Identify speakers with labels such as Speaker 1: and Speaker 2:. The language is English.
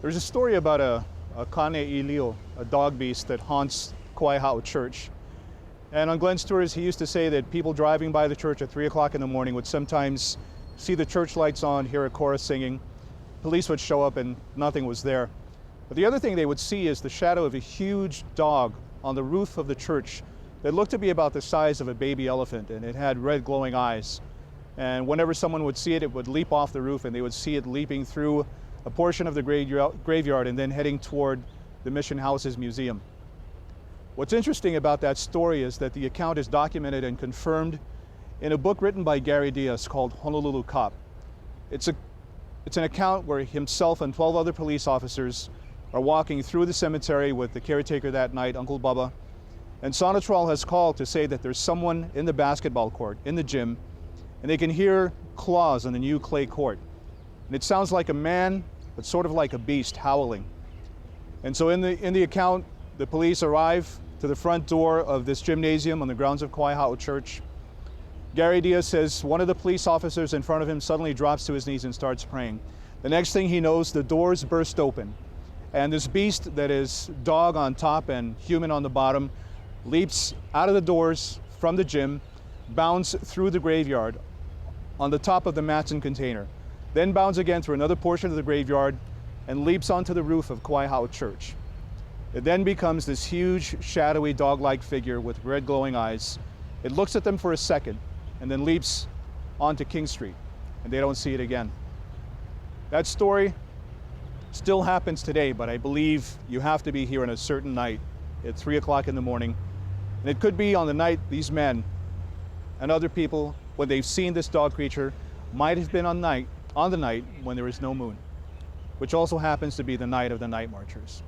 Speaker 1: There's a story about a kane ilio, a dog beast that haunts Kauai Church. And on Glenn's tours, he used to say that people driving by the church at 3 o'clock in the morning would sometimes see the church lights on, hear a chorus singing. Police would show up and nothing was there. But the other thing they would see is the shadow of a huge dog on the roof of the church that looked to be about the size of a baby elephant, and it had red glowing eyes. And whenever someone would see it, it would leap off the roof, and they would see it leaping through a portion of the graveyard and then heading toward the Mission House's museum. What's interesting about that story is that the account is documented and confirmed in a book written by Gary Diaz called Honolulu Cop. It's an account where himself and 12 other police officers are walking through the cemetery with the caretaker that night, Uncle Bubba, and Sonatrol has called to say that there's someone in the basketball court, in the gym, and they can hear claws on the new clay court. And it sounds like a man, but sort of like a beast howling. And so in the account, the police arrive to the front door of this gymnasium on the grounds of Kauai Church. Gary Diaz says one of the police officers in front of him suddenly drops to his knees and starts praying. The next thing he knows, the doors burst open, and this beast that is dog on top and human on the bottom leaps out of the doors from the gym, bounds through the graveyard on the top of the Matson container, then bounds again through another portion of the graveyard and leaps onto the roof of Kauai Church. It then becomes this huge, shadowy, dog-like figure with red glowing eyes. It looks at them for a second and then leaps onto King Street, and they don't see it again. That story still happens today, but I believe you have to be here on a certain night at 3 o'clock in the morning. And it could be on the night these men and other people, when they've seen this dog creature, might have been on the night when there is no moon, which also happens to be the night of the night marchers.